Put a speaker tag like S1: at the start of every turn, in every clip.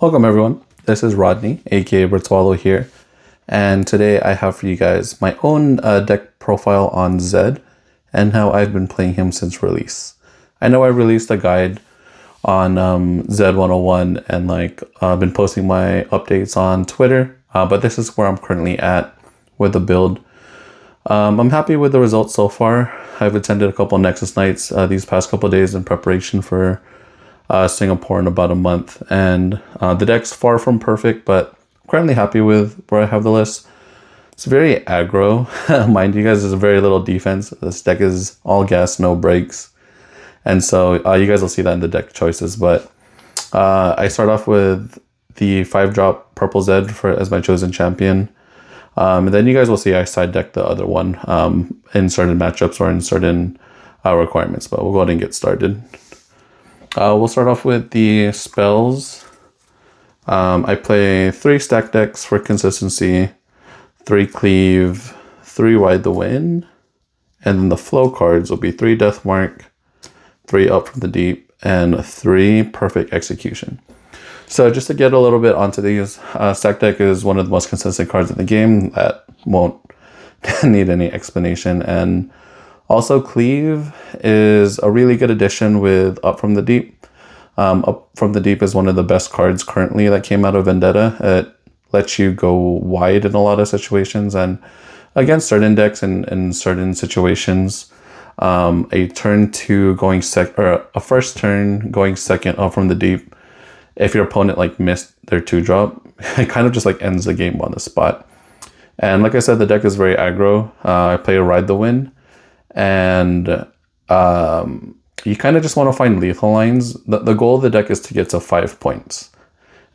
S1: Welcome everyone, this is Rodney, aka Bertwalo here, and today I have for you guys my own deck profile on Zed and how I've been playing him since release. I know I released a guide on Zed 101 and I've been posting my updates on Twitter, but this is where I'm currently at with the build. I'm happy with the results so far. I've attended a couple Nexus nights these past couple days in preparation for Singapore in about a month, and the deck's far from perfect, but I'm currently happy with where I have the list. It's very aggro. Mind you guys, there's very little defense. This deck is all gas, no breaks, and so you guys will see that in the deck choices. But I start off with the 5-drop purple Zed as my chosen champion, and then you guys will see I side deck the other one in certain matchups or in certain requirements. But we'll go ahead and get started. We'll start off with the spells. I play 3 stack decks for consistency, 3 Cleave, 3 Ride the Wind, and then the flow cards will be 3 Death Mark, 3 Up from the Deep, and 3 Perfect Execution. So just to get a little bit onto these, stack deck is one of the most consistent cards in the game that won't need any explanation, and also, Cleave is a really good addition with Up from the Deep. Up from the Deep is one of the best cards currently that came out of Vendetta. It lets you go wide in a lot of situations, and against certain decks and in certain situations, a first turn going second Up from the Deep, if your opponent missed their 2-drop, it kind of just ends the game on the spot. And like I said, the deck is very aggro. I play a Ride the Wind. And you kind of just want to find lethal lines. The goal of the deck is to get to 5 points.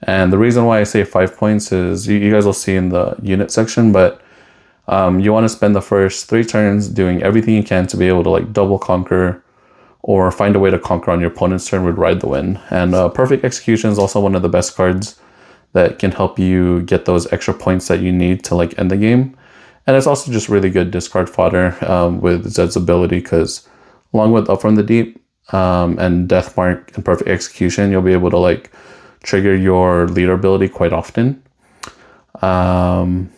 S1: And the reason why I say 5 points is you guys will see in the unit section, but you want to spend the first 3 turns doing everything you can to be able to double conquer or find a way to conquer on your opponent's turn with Ride the Wind. And Perfect Execution is also one of the best cards that can help you get those extra points that you need to end the game. And it's also just really good discard fodder with Zed's ability, because along with Up from the Deep and Death Mark and Perfect Execution, you'll be able to trigger your leader ability quite often. And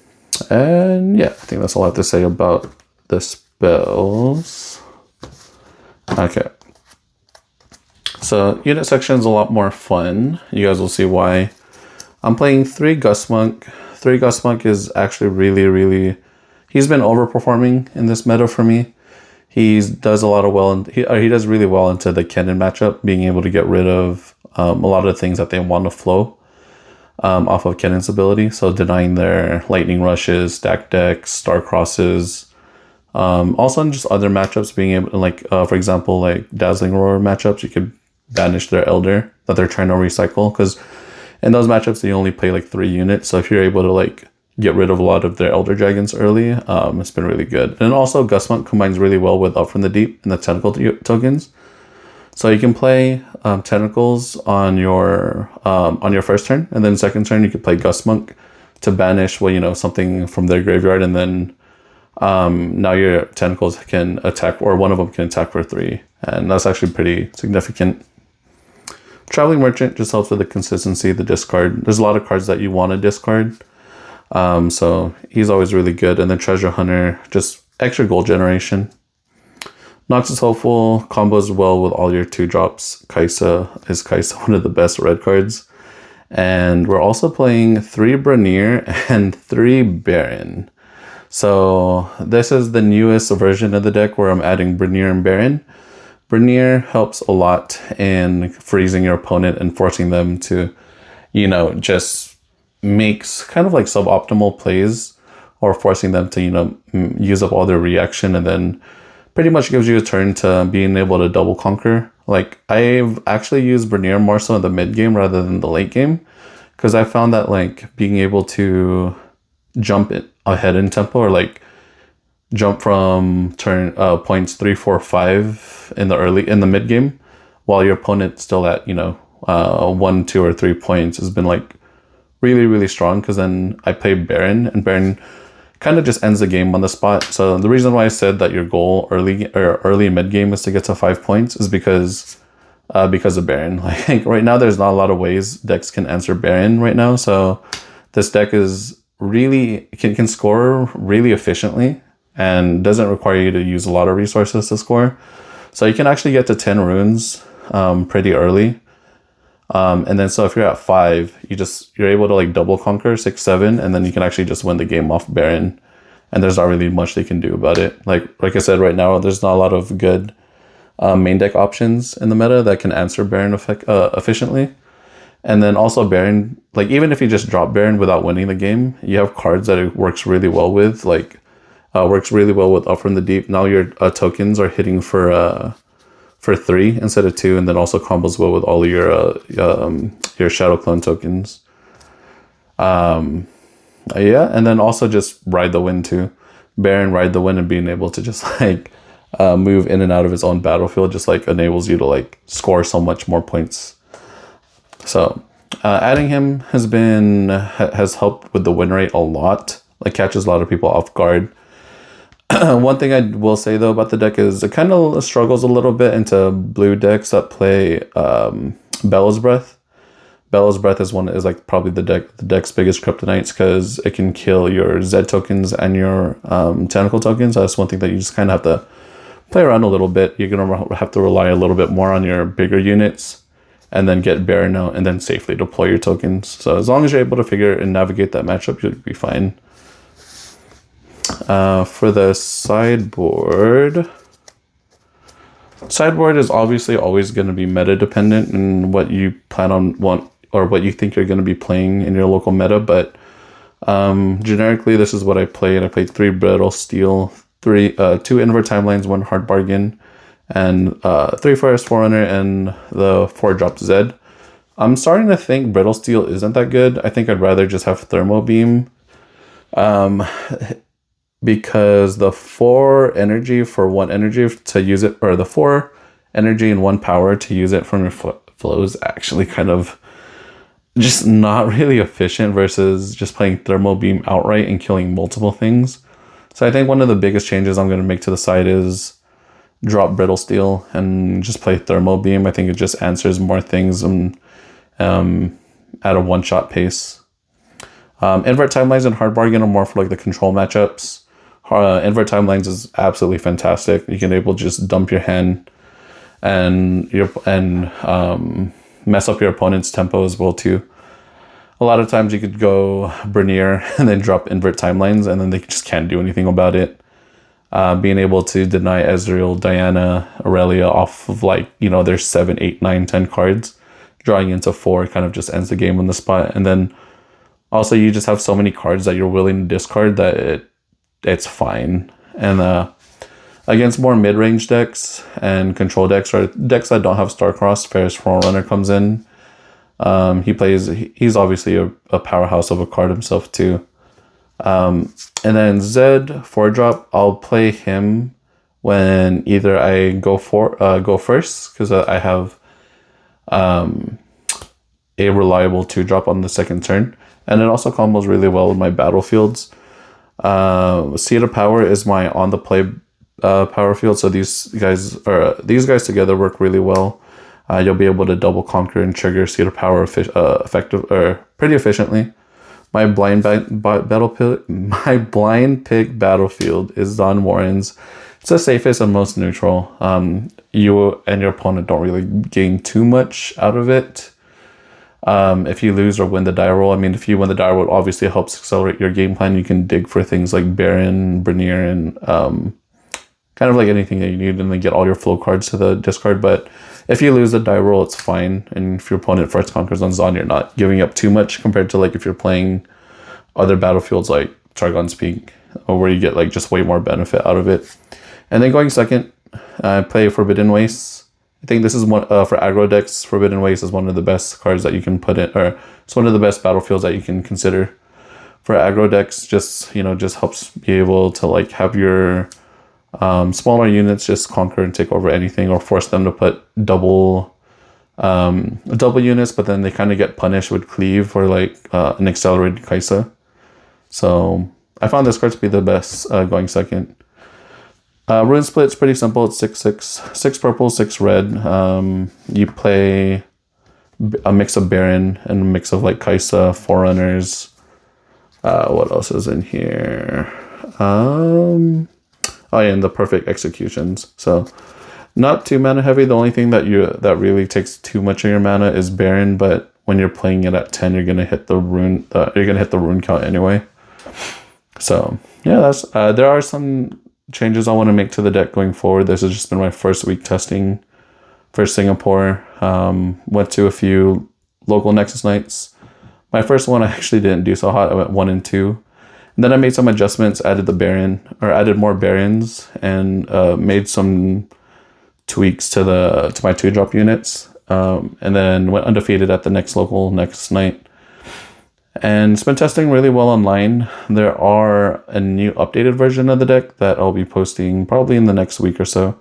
S1: yeah, I think that's all I have to say about the spells. Okay. So unit section is a lot more fun. You guys will see why. I'm playing 3 Gust Monk. 3 Gust Monk is actually really... He's been overperforming in this meta for me. He does really well into the Kennen matchup, being able to get rid of a lot of the things that they want to flow off of Kennen's ability. So denying their lightning rushes, stack decks, star crosses. Also in just other matchups, being able to, for example, Dazzling Roar matchups, you could banish their Elder that they're trying to recycle. Because in those matchups, they only play 3 units. So if you're able to get rid of a lot of their Elder Dragons early, it's been really good. And also Gust Monk combines really well with Up from the Deep and the Tentacle tokens. So you can play Tentacles on your first turn, and then second turn you can play Gust Monk to banish something from their graveyard, and then now your Tentacles can attack, or one of them can attack for 3. And that's actually pretty significant. Traveling Merchant just helps with the consistency, the discard. There's a lot of cards that you want to discard. So he's always really good. And then Treasure Hunter, just extra gold generation. Noxus Hopeful combos well with all your 2-drops. Kaisa one of the best red cards. And we're also playing 3 Brynhir and 3 Baron. So this is the newest version of the deck where I'm adding Brynhir and Baron. Brynhir helps a lot in freezing your opponent and forcing them to, just makes kind of suboptimal plays, or forcing them to use up all their reaction, and then pretty much gives you a turn to being able to double conquer. I've actually used Brynhir more so in the mid game rather than the late game, because I found that being able to jump it ahead in tempo, or jump from turn points 3, 4, 5 in the mid game, while your opponent's still at 1, 2, or 3 points, has been really strong, because then I play Baron, and Baron kind of just ends the game on the spot. So the reason why I said that your goal early mid game is to get to 5 points is because because of Baron. Like right now, there's not a lot of ways decks can answer Baron right now. So this deck is really can score really efficiently and doesn't require you to use a lot of resources to score. So you can actually get to 10 runes pretty early. And then so if you're at 5, you're able to like double conquer 6, 7, and then you can actually just win the game off Baron. And there's not really much they can do about it. Like I said, right now there's not a lot of good main deck options in the meta that can answer Baron efficiently. And then also Baron, like even if you just drop Baron without winning the game, you have cards that it works really well with, like works really well with Up from the Deep. Now your tokens are hitting for 3 instead of 2, and then also combos well with all of your Shadow Clone tokens. Yeah, and then also just ride the wind too. Baron ride the wind and being able to just like move in and out of his own battlefield just like enables you to like score so much more points. So adding him has helped with the win rate a lot. Like catches a lot of people off guard. One thing I will say though about the deck is it kind of struggles a little bit into blue decks that play Bellows Breath. Bellows Breath is like probably the deck's biggest kryptonites because it can kill your Zed tokens and your Tentacle tokens. That's one thing that you just kind of have to play around a little bit. You're gonna have to rely a little bit more on your bigger units, and then get Baron out and then safely deploy your tokens. So as long as you're able to figure and navigate that matchup, you'll be fine. For the sideboard is obviously always going to be meta dependent in what you plan on or what you think you're going to be playing in your local meta, but generically this is what I played. I played 3 Brittle Steel, 2 Invert Timelines, 1 Hard Bargain, and 3 Ferrous Forerunner, and the 4-drop Zed. I'm starting to think Brittle Steel isn't that good. I think I'd rather just have Thermo Beam. Because the 4 energy for 1 energy to use it, or the 4 energy and 1 power to use it from your flow is actually kind of just not really efficient versus just playing Thermo Beam outright and killing multiple things. So I think one of the biggest changes I'm going to make to the side is drop Brittle Steel and just play Thermo Beam. I think it just answers more things at a one-shot pace. Invert Timelines and Hard Bargain are more for like the control matchups. Invert Timelines is absolutely fantastic. You can able to just dump your hand and mess up your opponent's tempo as well too. A lot of times you could go Brynhir and then drop Invert Timelines and then they just can't do anything about it. Being able to deny Ezreal, Diana, Aurelia off of like, there's 7, 8, 9, 10 cards, drawing into 4 kind of just ends the game on the spot. And then also you just have so many cards that you're willing to discard that it's fine. And against more mid-range decks and control decks or decks that don't have Starcross, Ferrous Forerunner comes in. He's obviously a powerhouse of a card himself too. And then Zed 4-drop, I'll play him when either I go first because I have a reliable 2-drop on the second turn, and it also combos really well with my battlefields. Seed of Power is my on the play power field, so these guys together work really well. You'll be able to double conquer and trigger Seed of Power pretty efficiently. My blind pick battlefield is Zaun Warrens. It's the safest and most neutral. You and your opponent don't really gain too much out of it. If you lose or win the die roll, if you win the die roll, it obviously helps accelerate your game plan. You can dig for things like Baron, Brynhir, and kind of like anything that you need, and then get all your flow cards to the discard. But if you lose the die roll, it's fine. And if your opponent first conquers on Zaun, you're not giving up too much compared to like if you're playing other battlefields like Targon's Peak, or where you get like just way more benefit out of it. And then going second, I play Forbidden Waste. I think this is one for aggro decks. Forbidden Waste is one of the best cards that you can put in, or it's one of the best battlefields that you can consider for aggro decks. Just helps be able to like have your smaller units just conquer and take over anything, or force them to put double units, but then they kind of get punished with Cleave or like an accelerated Kaisa. So I found this card to be the best going second. Rune split's pretty simple. It's 6/6, 6 purple, 6 red. You play a mix of Baron and a mix of like Kaisa, Forerunners. What else is in here? Oh yeah, and the perfect executions. So not too mana heavy. The only thing that really takes too much of your mana is Baron, but when you're playing it at 10, you're gonna hit the rune. You're gonna hit the rune count anyway. So yeah, that's there are some changes I want to make to the deck going forward. This has just been my first week testing for Singapore. Went to a few local Nexus nights. My first one I actually didn't do so hot. I went 1 and 2. And then I made some adjustments, added more Barons, and made some tweaks to my 2-drop units. And then went undefeated at the next local Nexus night. And it's been testing really well online. There are a new updated version of the deck that I'll be posting probably in the next week or so.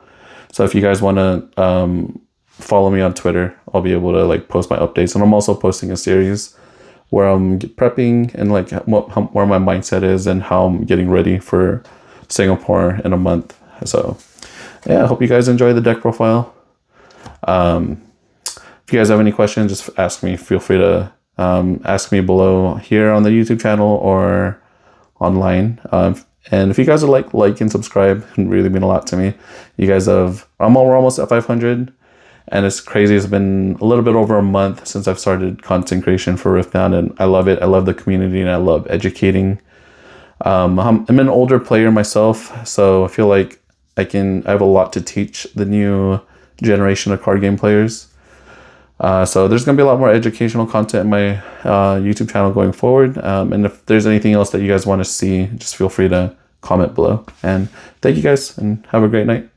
S1: So if you guys want to follow me on Twitter, I'll be able to like post my updates. And I'm also posting a series where I'm prepping and like where my mindset is and how I'm getting ready for Singapore in a month. So yeah, I hope you guys enjoy the deck profile. If you guys have any questions, just ask me. Feel free to ask me below here on the YouTube channel or online. And if you guys would like and subscribe, it would really mean a lot to me. You guys we're almost at 500, and it's crazy. It's been a little bit over a month since I've started content creation for Riftbound, and I love it. I love the community, and I love educating. I'm an older player myself, so I feel like I have a lot to teach the new generation of card game players. So there's going to be a lot more educational content in my YouTube channel going forward. And if there's anything else that you guys want to see, just feel free to comment below. And thank you guys, and have a great night.